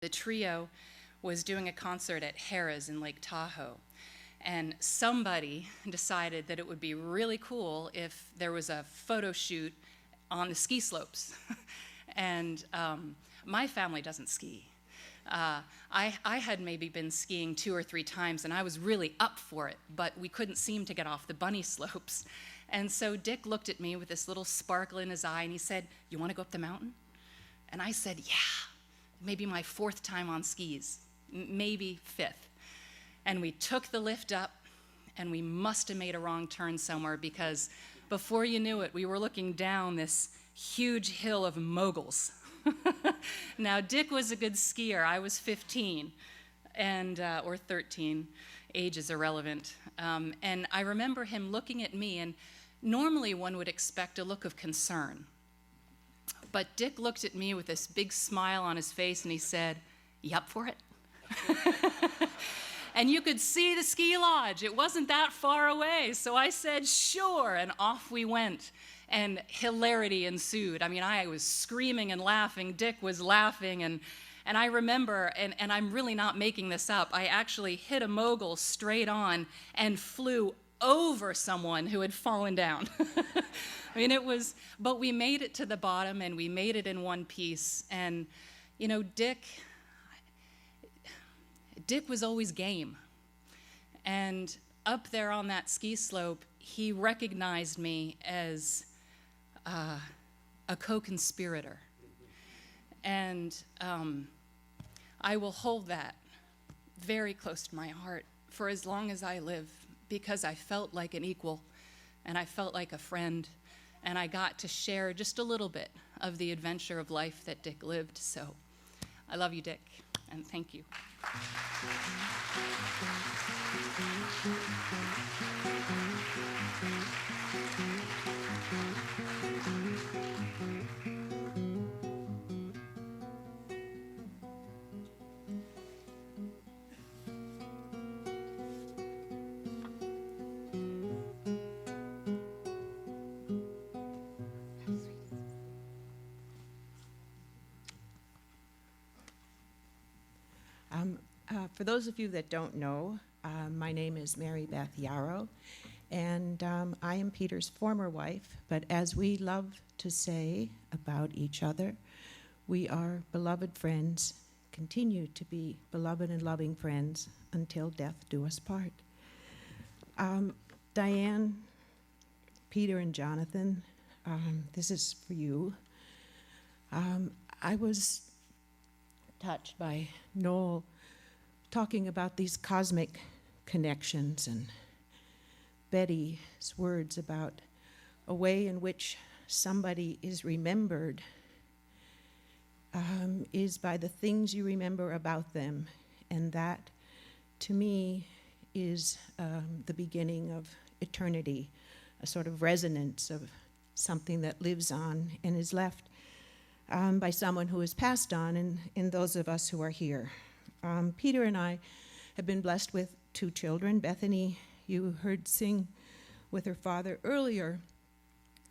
The trio was doing a concert at Harrah's in Lake Tahoe, and somebody decided that it would be really cool if there was a photo shoot on the ski slopes. And my family doesn't ski. I had maybe been skiing 2 or 3 times, and I was really up for it, but we couldn't seem to get off the bunny slopes. And so Dick looked at me with this little sparkle in his eye, and he said, "You want to go up the mountain?" And I said, "Yeah." Maybe my 4th time on skis, maybe 5th. And we took the lift up, and we must have made a wrong turn somewhere, because before you knew it, we were looking down this huge hill of moguls. Now, Dick was a good skier. I was 15 or 13. Age is irrelevant. And I remember him looking at me, and normally one would expect a look of concern. But Dick looked at me with this big smile on his face, and he said, "You up for it?" And you could see the ski lodge. It wasn't that far away. So I said, "Sure," and off we went. And hilarity ensued. I mean, I was screaming and laughing. Dick was laughing. And I remember, and I'm really not making this up, I actually hit a mogul straight on and flew over someone who had fallen down. I mean, but we made it to the bottom, and we made it in one piece. And, you know, Dick was always game. And up there on that ski slope, he recognized me as a co-conspirator. And I will hold that very close to my heart for as long as I live, because I felt like an equal, and I felt like a friend, and I got to share just a little bit of the adventure of life that Dick lived. So I love you, Dick, and thank you. For those of you that don't know, my name is Mary Beth Yarrow, and I am Peter's former wife, but as we love to say about each other, we are beloved friends, continue to be beloved and loving friends until death do us part. Diane, Peter, and Jonathan, this is for you. I was touched by Noel talking about these cosmic connections, and Betty's words about a way in which somebody is remembered is by the things you remember about them. And that, to me, is the beginning of eternity, a sort of resonance of something that lives on and is left by someone who has passed on, and those of us who are here. Peter and I have been blessed with 2 children. Bethany, you heard sing with her father earlier,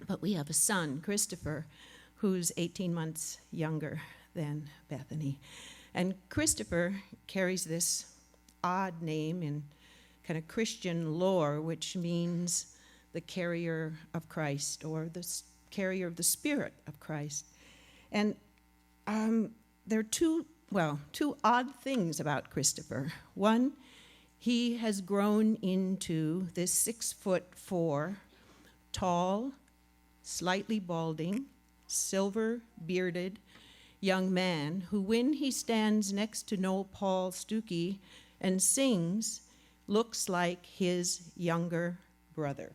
but we have a son, Christopher, who's 18 months younger than Bethany. And Christopher carries this odd name in kind of Christian lore, which means the carrier of Christ, or the carrier of the Spirit of Christ. And there are two odd things about Christopher. One, he has grown into this 6'4", tall, slightly balding, silver-bearded young man who, when he stands next to Noel Paul Stuckey and sings, looks like his younger brother.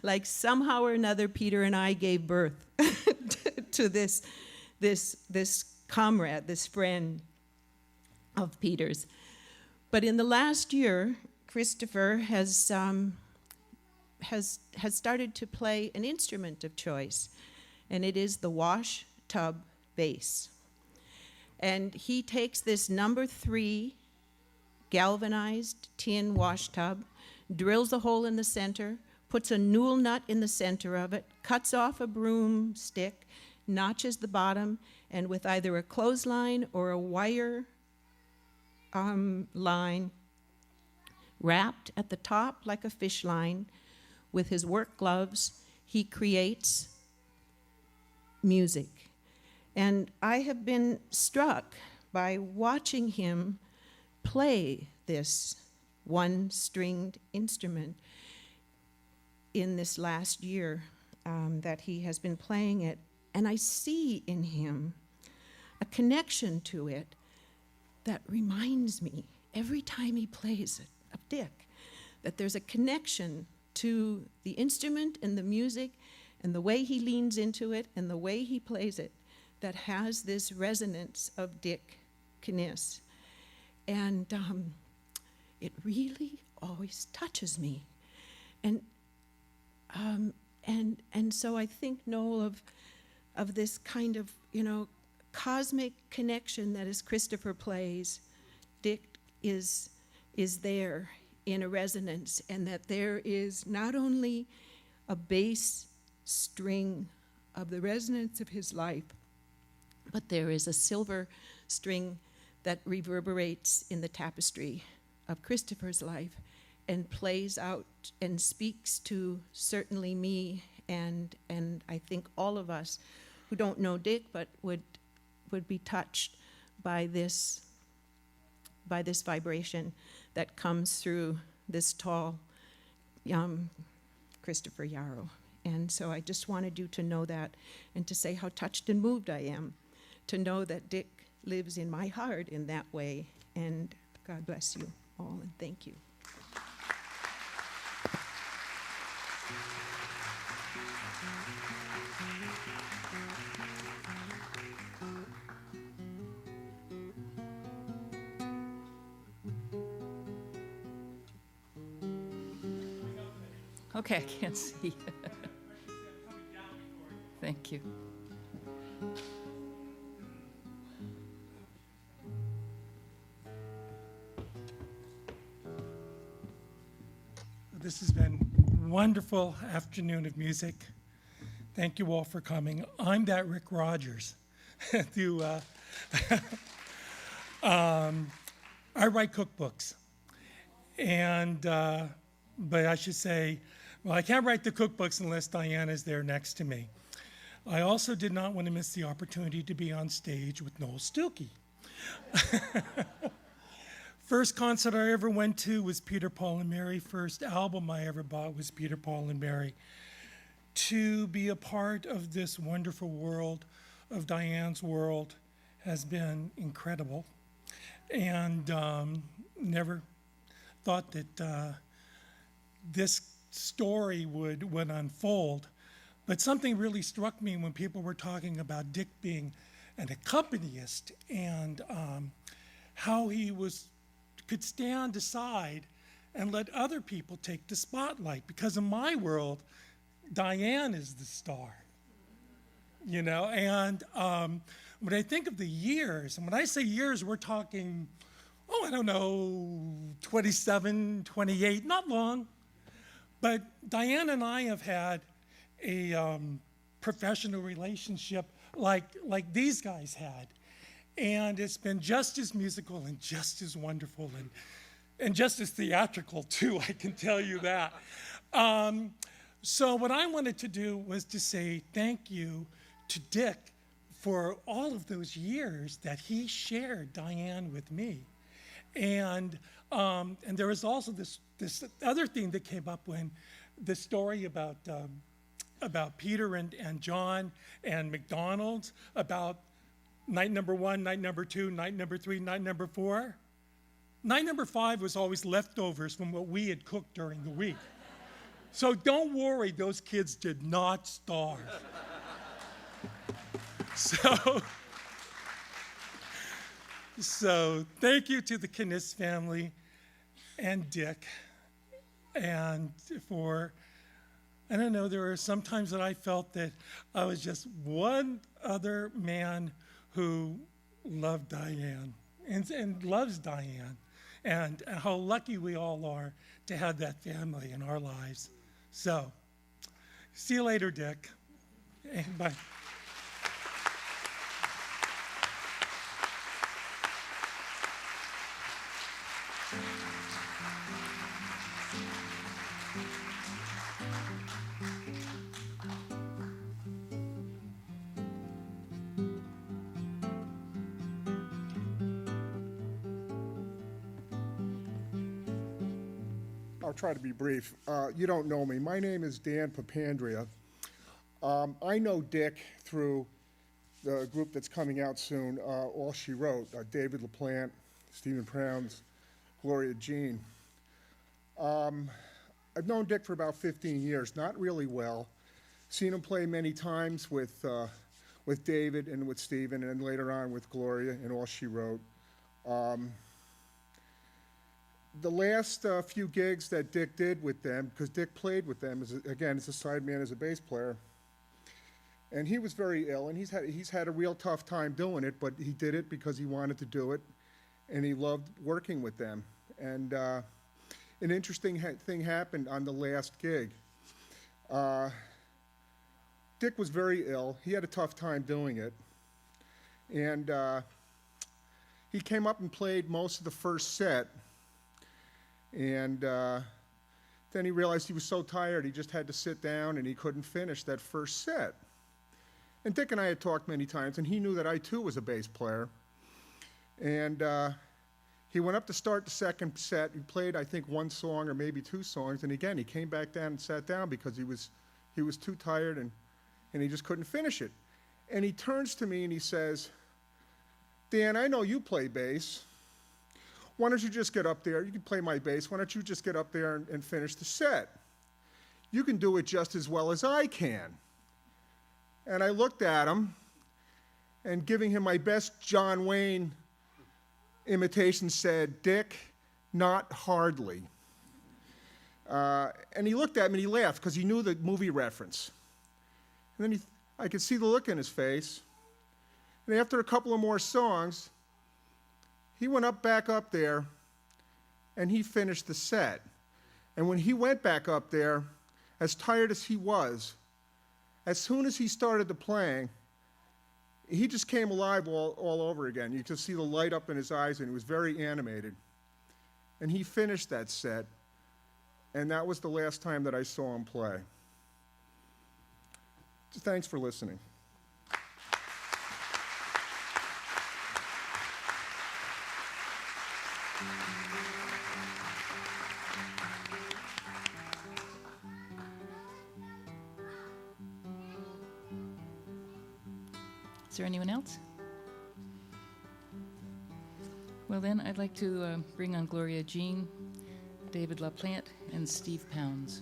Like somehow or another, Peter and I gave birth to this comrade, this friend of Peter's. But in the last year, Christopher has started to play an instrument of choice, and it is the wash tub bass. And he takes this number 3 galvanized tin wash tub, drills a hole in the center, puts a newel nut in the center of it, cuts off a broomstick, notches the bottom, and with either a clothesline or a wire line wrapped at the top like a fish line, with his work gloves, he creates music. And I have been struck by watching him play this one-stringed instrument in this last year that he has been playing it. And I see in him a connection to it that reminds me, every time he plays it, of Dick, that there's a connection to the instrument and the music and the way he leans into it and the way he plays it that has this resonance of Dick Kniss. And it really always touches me. And so I think, Noel, of this kind of, cosmic connection that as Christopher plays, Dick is there in a resonance, and that there is not only a bass string of the resonance of his life, but there is a silver string that reverberates in the tapestry of Christopher's life and plays out and speaks to certainly me and I think all of us who don't know Dick but would be touched by this vibration that comes through this tall Christopher Yarrow. And so I just wanted you to know that and to say how touched and moved I am to know that Dick lives in my heart in that way. And God bless you all, and thank you. Okay, I can't see. Thank you. This has been a wonderful afternoon of music. Thank you all for coming. I'm that Rick Rogers. I write cookbooks, and but I should say, well, I can't write the cookbooks unless Diane is there next to me. I also did not want to miss the opportunity to be on stage with Noel Stukey. First concert I ever went to was Peter, Paul and Mary. First album I ever bought was Peter, Paul and Mary. To be a part of this wonderful world, of Diane's world, has been incredible. And never thought that this story would unfold. But something really struck me when people were talking about Dick being an accompanist and how he could stand aside and let other people take the spotlight. Because in my world, Diane is the star, And when I think of the years, and when I say years, we're talking, 27, 28, not long. But Diane and I have had a professional relationship like these guys had. And it's been just as musical and just as wonderful and just as theatrical, too, I can tell you that. So what I wanted to do was to say thank you to Dick for all of those years that he shared Diane with me. And there was also this other thing that came up when the story about Peter and John and McDonald's, about night number 1, night number 2, night number 3, night number 4. Night number 5 was always leftovers from what we had cooked during the week. So don't worry, those kids did not starve. So thank you to the Kniss family and Dick, and for, I don't know, there were some times that I felt that I was just one other man who loved Diane and loves Diane, and how lucky we all are to have that family in our lives. So, see you later, Dick. And bye. I'll try to be brief. You don't know me. My name is Dan Papandrea. I know Dick through the group that's coming out soon, All She Wrote, David LaPlante, Stephen Prowns, Gloria Jean. I've known Dick for about 15 years, not really well. Seen him play many times with David and with Stephen, and then later on with Gloria and All She Wrote. The last few gigs that Dick did with them, because Dick played with them, as a sideman, as a bass player, and he was very ill, and he's had a real tough time doing it, but he did it because he wanted to do it, and he loved working with them. And an interesting thing happened on the last gig. Dick was very ill. He had a tough time doing it, and he came up and played most of the first set. And then he realized he was so tired he just had to sit down and he couldn't finish that first set. And Dick and I had talked many times, and he knew that I too was a bass player. And he went up to start the second set. He played, I think, one song or maybe two songs, and again he came back down and sat down because he was too tired and he just couldn't finish it. And he turns to me and he says, "Dan, I know you play bass. Why don't you just get up there? You can play my bass. Why don't you just get up there and finish the set? You can do it just as well as I can." And I looked at him, and giving him my best John Wayne imitation, said, "Dick, not hardly." And he looked at me and he laughed because he knew the movie reference. And then I could see the look in his face. And after a couple of more songs, he went back up there, and he finished the set. And when he went back up there, as tired as he was, as soon as he started to playing, he just came alive all over again. You could see the light up in his eyes, and he was very animated. And he finished that set, and that was the last time that I saw him play. So thanks for listening. Is there anyone else? Well then, I'd like to bring on Gloria Jean, David LaPlante, and Steve Pounds.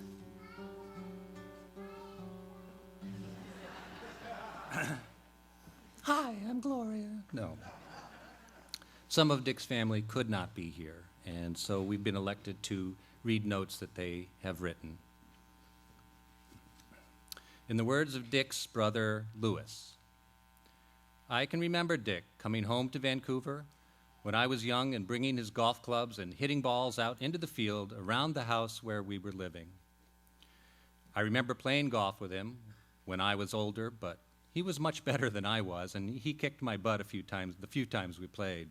Hi, I'm Gloria. No. Some of Dick's family could not be here, and so we've been elected to read notes that they have written. In the words of Dick's brother, Louis, "I can remember Dick coming home to Vancouver when I was young and bringing his golf clubs and hitting balls out into the field around the house where we were living. I remember playing golf with him when I was older, but he was much better than I was, and he kicked my butt the few times we played.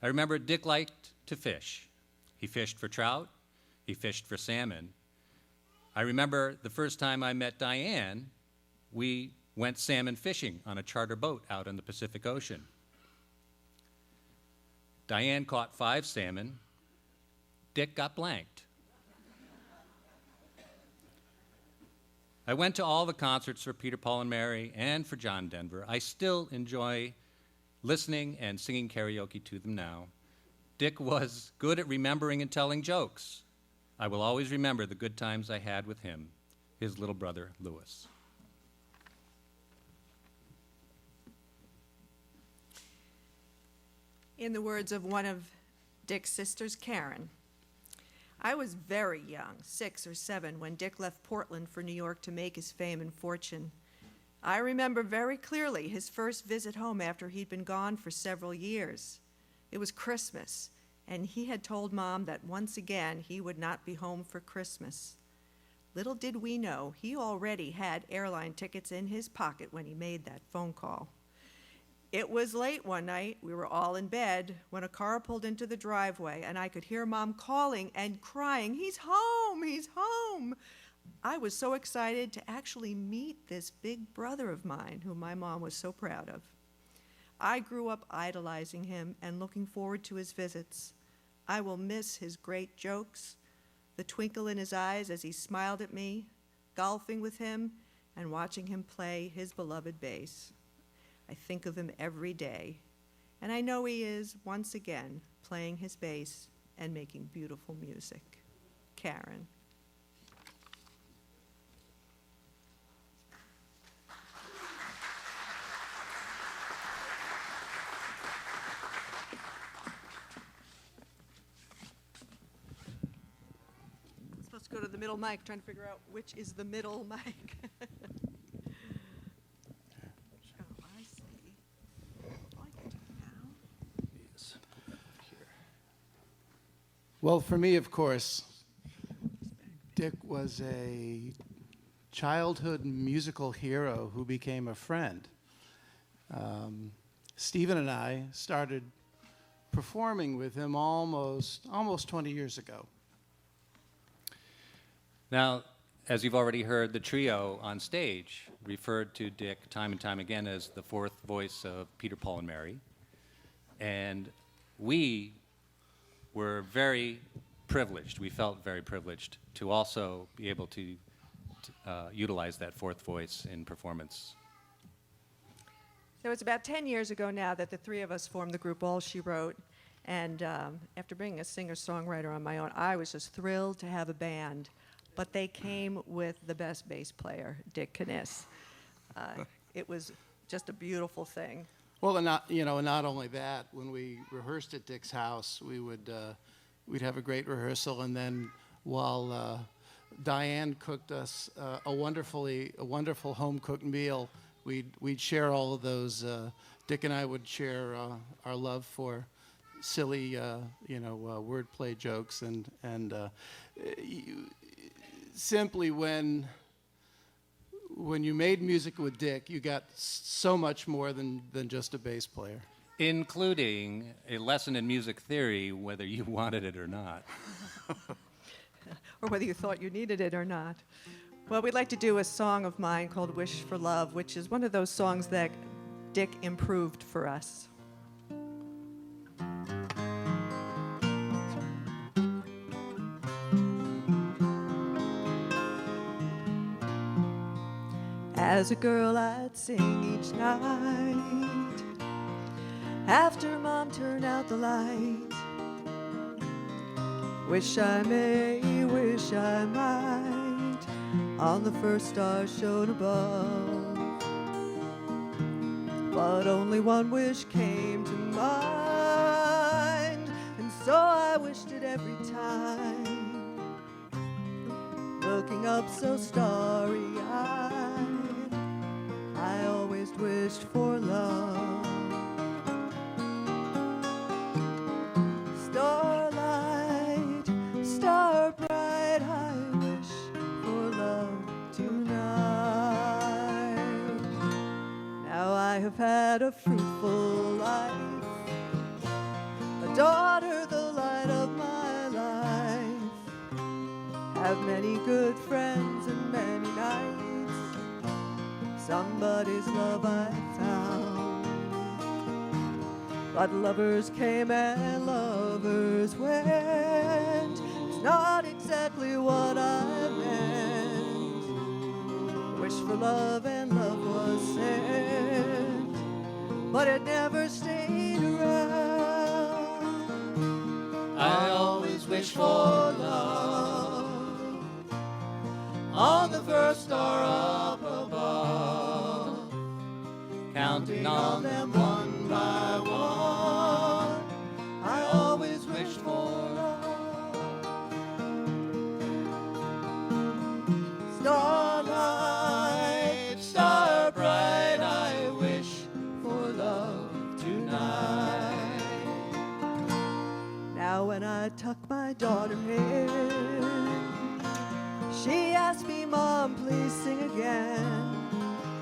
I remember Dick liked to fish. He fished for trout. He fished for salmon. I remember the first time I met Diane, we went salmon fishing on a charter boat out in the Pacific Ocean. Diane caught 5 salmon. Dick got blanked. I went to all the concerts for Peter, Paul, and Mary and for John Denver. I still enjoy listening and singing karaoke to them now. Dick was good at remembering and telling jokes. I will always remember the good times I had with him, his little brother, Louis." In the words of one of Dick's sisters, Karen, "I was very young, 6 or 7, when Dick left Portland for New York to make his fame and fortune. I remember very clearly his first visit home after he'd been gone for several years. It was Christmas, and he had told Mom that once again he would not be home for Christmas. Little did we know, he already had airline tickets in his pocket when he made that phone call. It was late one night, we were all in bed, when a car pulled into the driveway, and I could hear Mom calling and crying, 'He's home, he's home!' I was so excited to actually meet this big brother of mine, whom my mom was so proud of. I grew up idolizing him and looking forward to his visits. I will miss his great jokes, the twinkle in his eyes as he smiled at me, golfing with him, and watching him play his beloved bass. I think of him every day, and I know he is, once again, playing his bass and making beautiful music. Karen. I'm supposed to go to the middle mic, trying to figure out which is the middle mic. Oh, I see. Oh, I can do it now. Well, for me, of course, Dick was a childhood musical hero who became a friend. Stephen and I started performing with him almost 20 years ago. Now, as you've already heard, the trio on stage referred to Dick time and time again as the fourth voice of Peter, Paul, and Mary. And we were very privileged. We felt very privileged to also be able to utilize that fourth voice in performance. So it's about 10 years ago now that the three of us formed the group All She Wrote. And after being a singer-songwriter on my own, I was just thrilled to have a band. But they came with the best bass player, Dick Kniss. It was just a beautiful thing. Well, and not only that, when we rehearsed at Dick's house, we'd have a great rehearsal, and then while Diane cooked us a wonderful home-cooked meal, we'd share all of those. Dick and I would share our love for silly, wordplay jokes, and simply when you made music with Dick, you got so much more than just a bass player. Including a lesson in music theory, whether you wanted it or not. Or whether you thought you needed it or not. Well, we'd like to do a song of mine called Wish for Love, which is one of those songs that Dick improved for us. As a girl, I'd sing each night after Mom turned out the light. Wish I may, wish I might, on the first star shone above. But only one wish came to mind, and so I wished it every time. Looking up so starry-eyed, I always wished for love. Starlight, star bright, I wish for love tonight. Now I have had a fruitful life, a daughter the light of my life, have many good friends and many nights, somebody's love I found. But lovers came and lovers went, it's not exactly what I meant. Wish for love and love was sent, but it never stayed around. I always wish for love on the first star up above, counting on them one by one. I always wished for love. Starlight, star bright, I wish for love tonight. Now when I tuck my daughter in, she asked me, Mom, please sing again.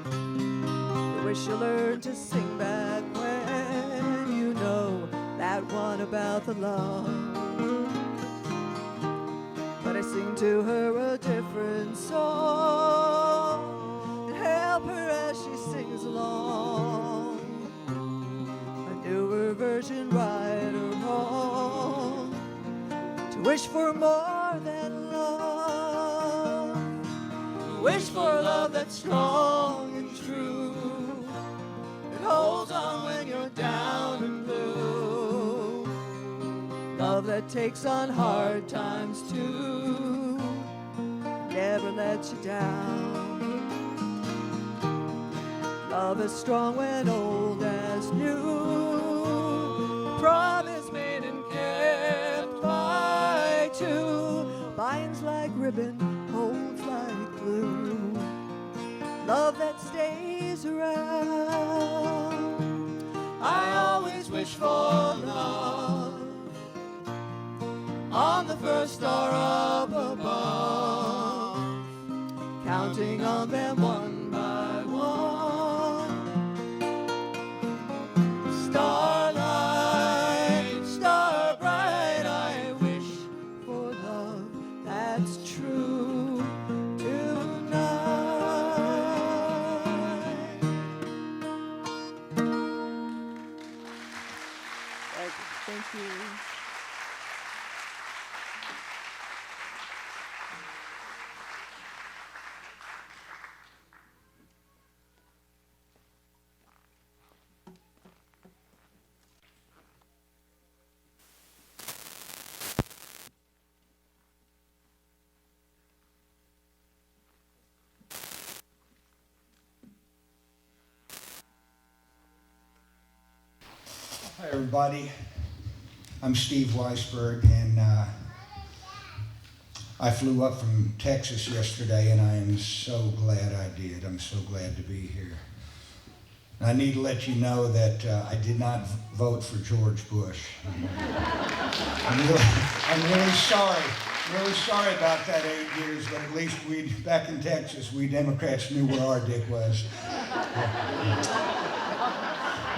I wish you learned to sing back when you know that one about the love. But I sing to her a different song and help her as she sings along. A newer version, right or wrong, to wish for more than love. Wish for a love that's strong and true, that holds on when you're down and blue. Love that takes on hard times too, never lets you down. Love is strong when old as new, promise made and kept by two, binds like ribbon, holds like glue. Love that stays around. I always wish for love on the first star up above, counting on them one by one. Starlight, star bright, I wish for love that's true tonight. Thank you. Hi, everybody. I'm Steve Weisberg, and I flew up from Texas yesterday, and I am so glad I did. I'm so glad to be here. And I need to let you know that I did not vote for George Bush. I'm really sorry. Really sorry about that 8 years, but at least back in Texas, we Democrats knew where our dick was.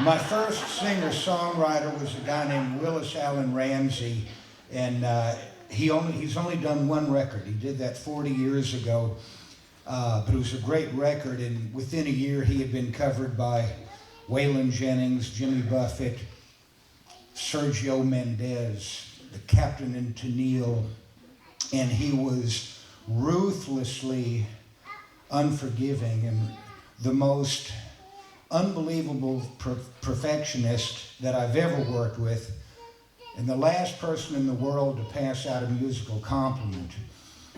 My first singer-songwriter was a guy named Willis Allen Ramsey, and he's only done one record. He did that 40 years ago, but it was a great record, and within a year he had been covered by Waylon Jennings, Jimmy Buffett, Sergio Mendes, the Captain and Tennille, and he was ruthlessly unforgiving and the most unbelievable perfectionist that I've ever worked with, and the last person in the world to pass out a musical compliment.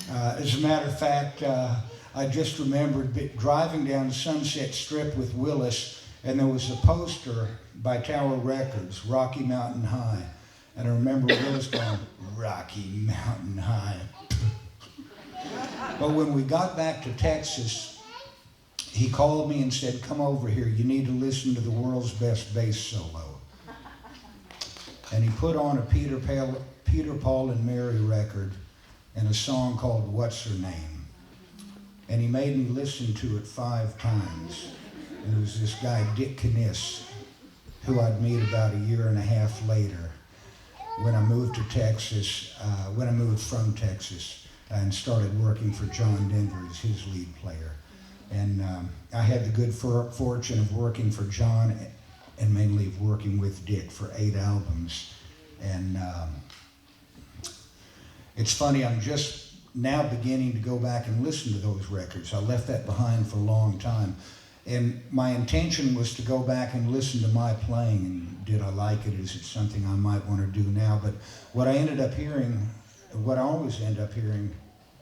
As a matter of fact, I just remembered driving down Sunset Strip with Willis, and there was a poster by Tower Records, Rocky Mountain High, and I remember Willis going, Rocky Mountain High. But when we got back to Texas, he called me and said, come over here, you need to listen to the world's best bass solo. And he put on a Peter, Paul and Mary record and a song called What's Her Name? And he made me listen to it 5 times. And it was this guy, Dick Kniss, who I'd meet about a year and a half later when I moved to Texas, when I moved from Texas and started working for John Denver as his lead player. And I had the good fortune of working for John and mainly of working with Dick for 8 albums. And it's funny, I'm just now beginning to go back and listen to those records. I left that behind for a long time. And my intention was to go back and listen to my playing, and did I like it? Is it something I might want to do now? But what I ended up hearing, what I always end up hearing,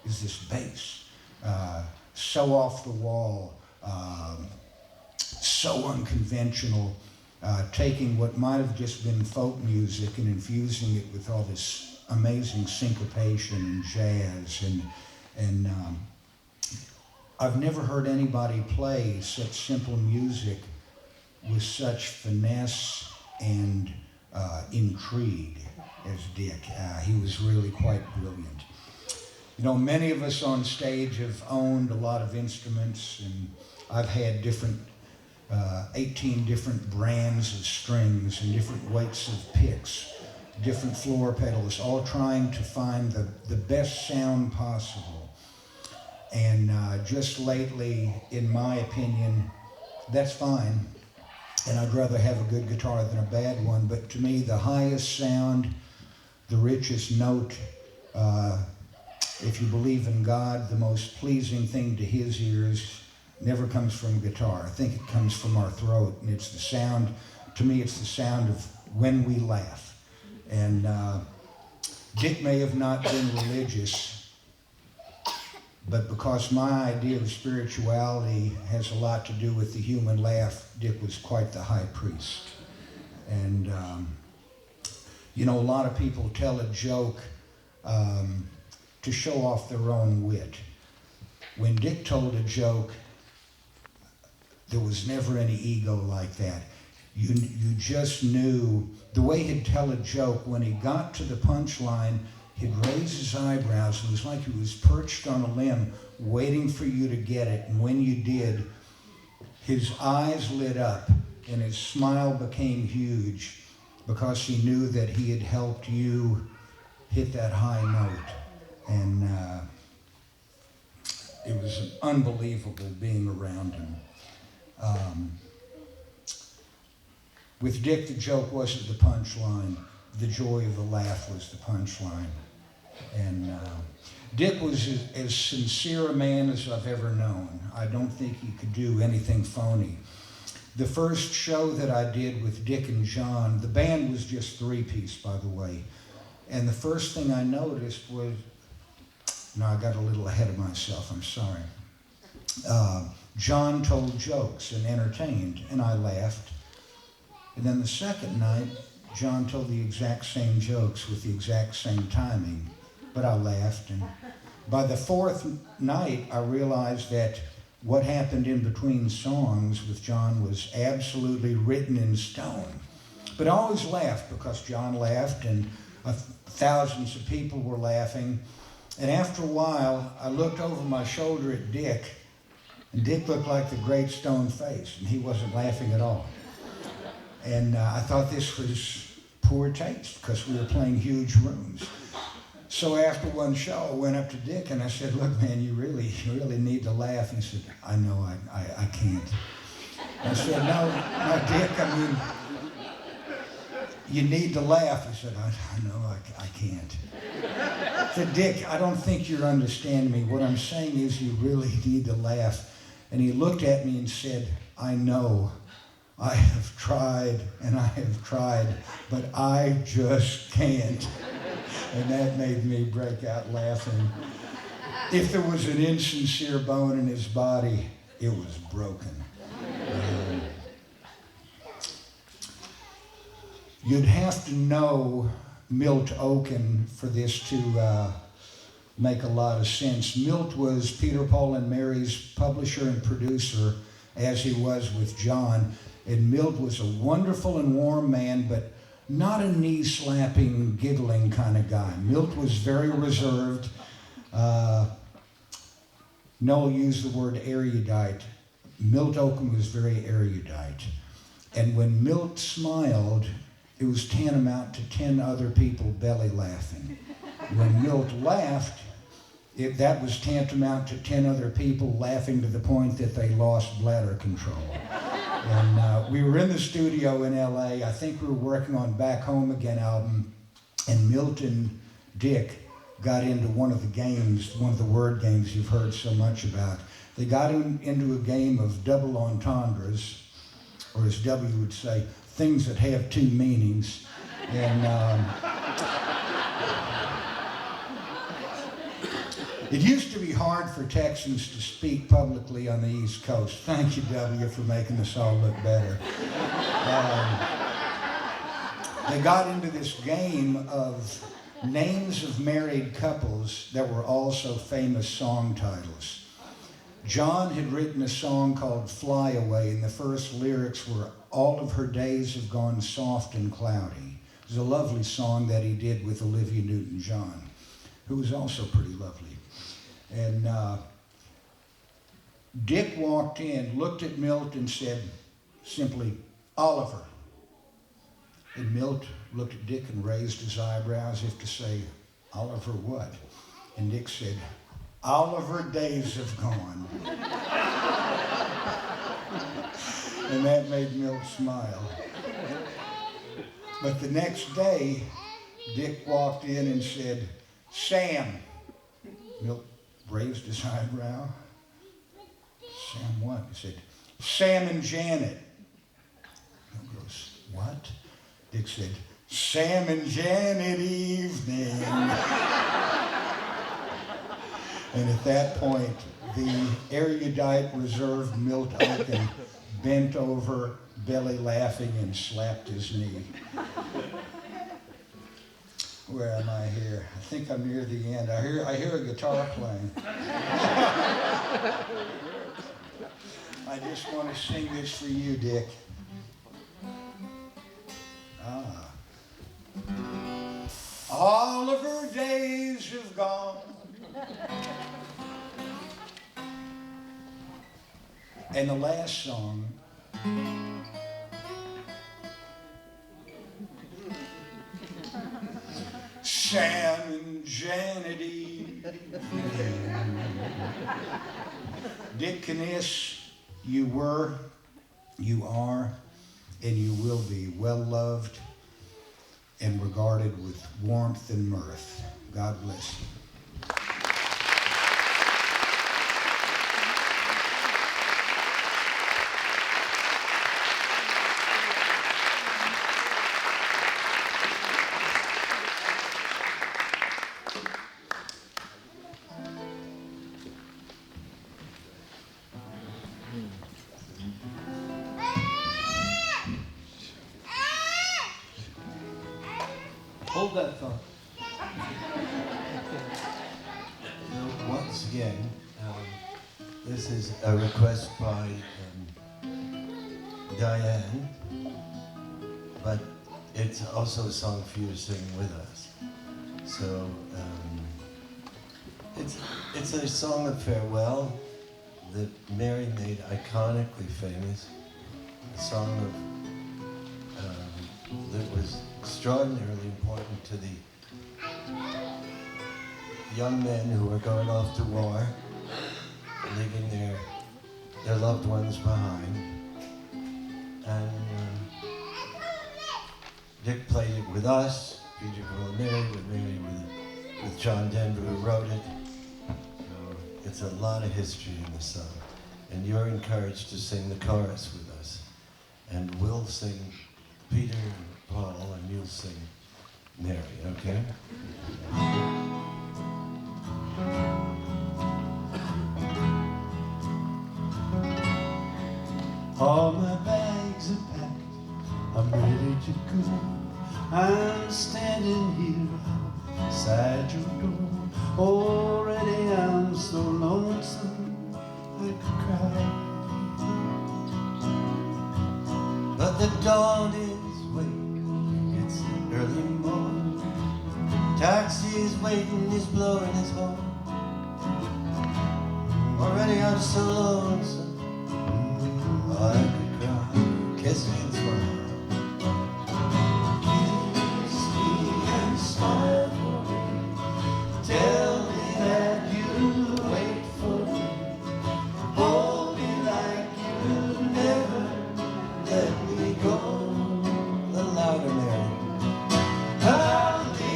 is this bass. So off the wall, so unconventional, taking what might have just been folk music and infusing it with all this amazing syncopation and jazz. And I've never heard anybody play such simple music with such finesse and intrigue as Dick. He was really quite brilliant. You know, many of us on stage have owned a lot of instruments, and I've had 18 different brands of strings and different weights of picks, different floor pedals, all trying to find the best sound possible. And just lately, in my opinion, that's fine, and I'd rather have a good guitar than a bad one, but to me, the highest sound, the richest note, if you believe in God, the most pleasing thing to his ears never comes from guitar. I think it comes from our throat, and it's the sound, to me, it's the sound of when we laugh. And Dick may have not been religious, but because my idea of spirituality has a lot to do with the human laugh, Dick was quite the high priest. And, you know, a lot of people tell a joke to show off their own wit. When Dick told a joke, there was never any ego like that. You just knew the way he'd tell a joke. When he got to the punchline, he'd raise his eyebrows. It was like he was perched on a limb, waiting for you to get it. And when you did, his eyes lit up and his smile became huge because he knew that he had helped you hit that high note. And it was unbelievable being around him. With Dick, the joke wasn't the punchline. The joy of the laugh was the punchline. And Dick was as sincere a man as I've ever known. I don't think he could do anything phony. The first show that I did with Dick and John, the band was just three-piece, by the way. And the first thing I noticed was, no, I got a little ahead of myself, I'm sorry. John told jokes and entertained, and I laughed. And then the second night, John told the exact same jokes with the exact same timing, but I laughed. And by the fourth night, I realized that what happened in between songs with John was absolutely written in stone. But I always laughed because John laughed and thousands of people were laughing. And after a while, I looked over my shoulder at Dick, and Dick looked like the Great Stone Face, and he wasn't laughing at all. And I thought this was poor taste because we were playing huge rooms. So after one show, I went up to Dick and I said, "Look, man, you really need to laugh." He said, "I know, I can't." I said, no, Dick, I mean, you need to laugh." He said, I know, I can't." I said, "Dick, I don't think you're understanding me. What I'm saying is you really need to laugh." And he looked at me and said, "I know. I have tried and I have tried, but I just can't." And that made me break out laughing. If there was an insincere bone in his body, it was broken. You'd have to know Milt Oken for this to make a lot of sense. Milt was Peter, Paul, and Mary's publisher and producer, as he was with John. And Milt was a wonderful and warm man, but not a knee-slapping, giggling kind of guy. Milt was very reserved. Noel used the word erudite. Milt Oken was very erudite. And when Milt smiled, it was tantamount to 10 other people belly laughing. When Milt laughed, that was tantamount to 10 other people laughing to the point that they lost bladder control. And we were in the studio in LA. I think we were working on Back Home Again album, and Milt and Dick got into one of the games, one of the word games you've heard so much about. They got into a game of double entendres, or as W would say, things that have two meanings. And it used to be hard for Texans to speak publicly on the East Coast. Thank you, W, for making us all look better. They got into this game of names of married couples that were also famous song titles. John had written a song called Fly Away, and the first lyrics were, "All of her days have gone soft and cloudy." It was a lovely song that he did with Olivia Newton-John, who was also pretty lovely. And Dick walked in, looked at Milt and said simply, "Oliver." And Milt looked at Dick and raised his eyebrows as if to say, "Oliver what?" And Dick said, "Oliver days have gone." And that made Milt smile. But the next day, Dick walked in and said, "Sam." Milt raised his eyebrow. Sam what? He said, Sam and Janet. Milt goes, what? Dick said, Sam and Janet evening. And at that point, the erudite reserve Milt Oaken bent over, belly laughing, and slapped his knee. Where am I here? I think I'm near the end. I hear a guitar playing. I just want to sing this for you, Dick. All of her days have gone, and the last song Sam and Janet Dick Kniss, you were, you are, and you will be well loved and regarded with warmth and mirth. God bless you. Hold that thought. Once again, this is a request by Diane, but it's also a song for you to sing with us. So it's a song of farewell that Mary made iconically famous. A song of that was extraordinarily important to the young men who were going off to war, leaving their loved ones behind. And Dick played it with us, Peter, Paul, and Mary, with John Denver, who wrote it. So it's a lot of history in the song. And you're encouraged to sing the chorus with us. And we'll sing Peter and Paul, and you'll sing Mary, okay? All my bags are packed, I'm ready to go. I'm standing here outside your door. Already I'm so lonesome I could cry. But the dawn is waiting, it's early morning. Taxi's waiting, he's blowing his horn. Already I'm so lonesome I could cry. Kiss me and smile. Kiss me and smile for me. Tell me that you'll wait for me. Hold me like you'll never let me go. A little louder, Mary. I'll be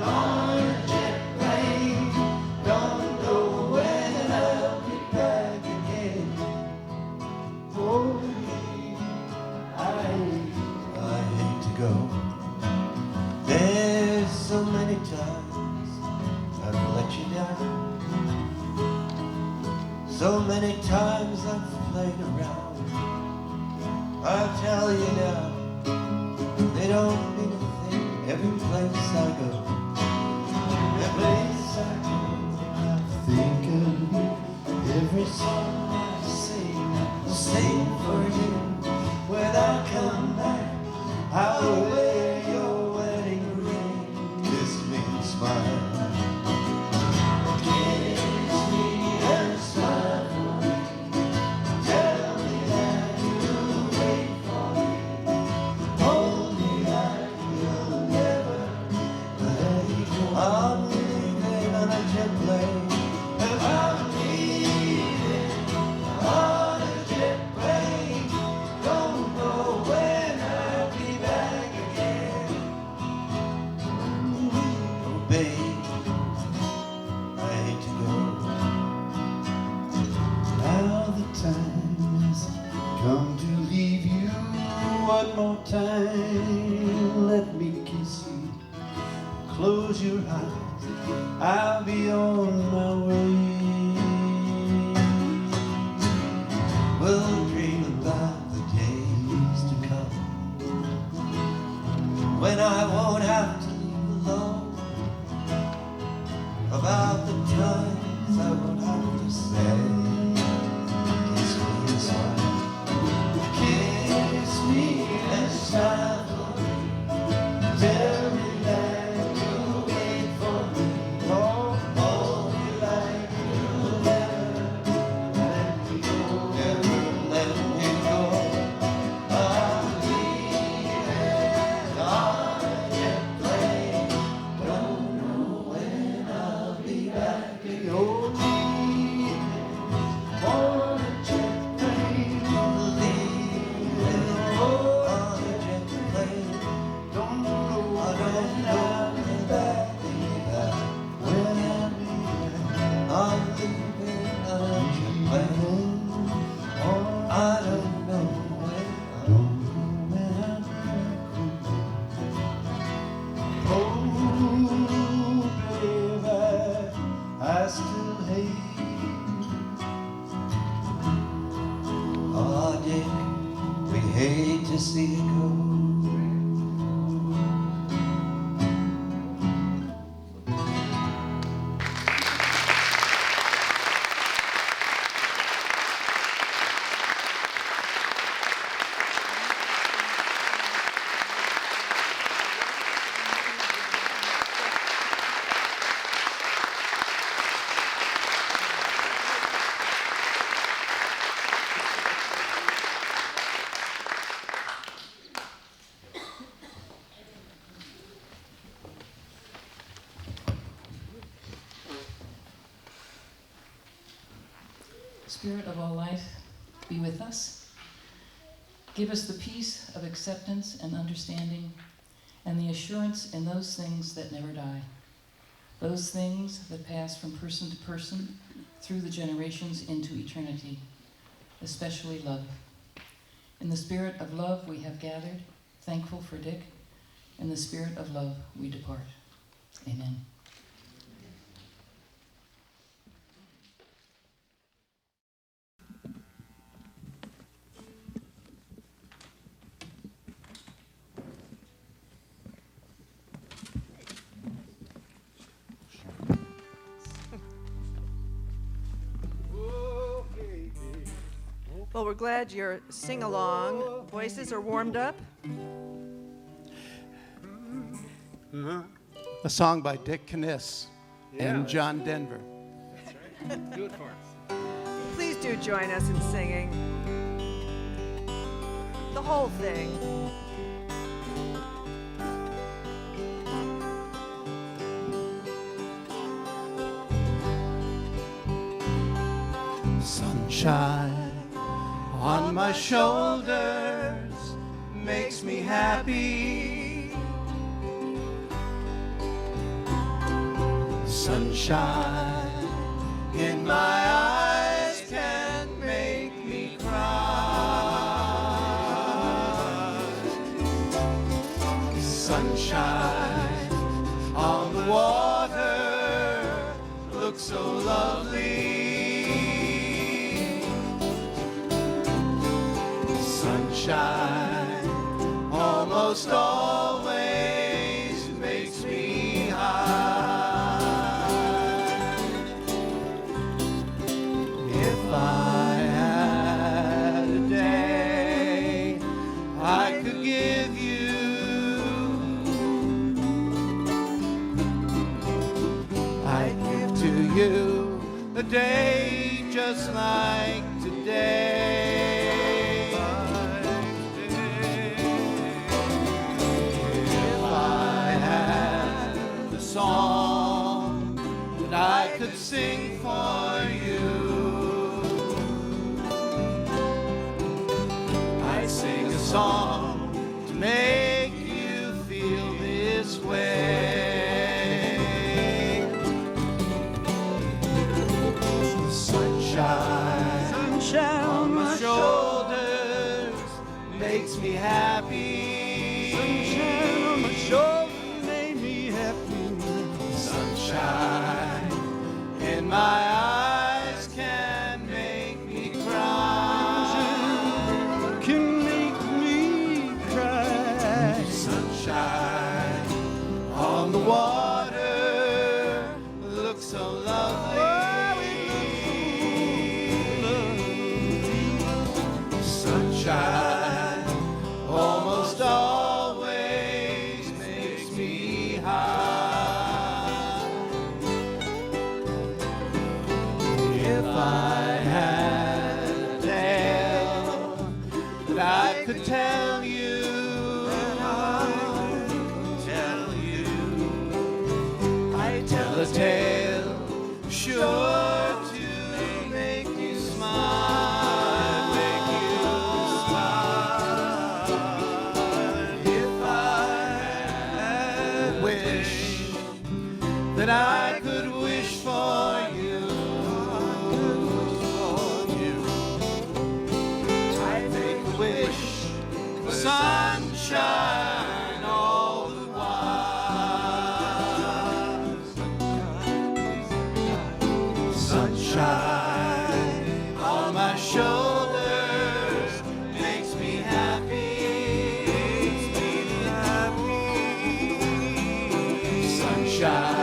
on a jet plane. Don't know when I'll be back again. For me, I hate to go. There's so many times I've let you down. So many times I've played around. I'll tell you now, they don't mean a thing. Every place I go, every place I go, I think of you. Every song I sing, I'll sing for you. when I come back, I'll wear your wedding ring. Kiss me and smile. Kiss me and smile for me. Tell me that you'll wait for me. Hold me like you'll never let me go. I'm leaving on a jet plane. I'm leaving on a jet plane. Don't know when I'll be back again. darling, let me kiss you. Close your eyes, I'll be on my way. We'll dream about the days to come when I won't have to leave alone, about the times I won't have to say, kiss me and smile, kiss me and smile for me, tell me that you'll wait for me, hold me like you'll never let me go, never let me go. I'll leave it on a jet plane, don't know when I'll be back in your leave on a jet plane, leave it on a jet plane, don't know when I'll be back, when I'll be back. I'm leaving on a jet plane, I don't know when I'll be back. Oh, baby, I still hate you. Oh, Dick, we hate to see you go. Spirit of all life, be with us. Give us the peace of acceptance and understanding, and the assurance in those things that never die, those things that pass from person to person through the generations into eternity, especially love. In the spirit of love we have gathered, thankful for Dick. In the spirit of love we depart. Amen. Well, we're glad your sing-along voices are warmed up. A song by Dick Kniss and John Denver. Do it for us. Please do join us in singing the whole thing. Sunshine on my shoulders makes me happy. Sunshine in my eyes can make me cry. Sunshine on the water looks so lovely. Sunshine almost always makes me high. If I had a day I could give you, I'd give to you a day just like today. Song that I could sing for you, I'd sing a song to make you feel this way. Sunshine, sunshine on my shoulders that I could wish for you. I make a wish for sunshine all the while. Sunshine on my shoulders makes me happy. Sunshine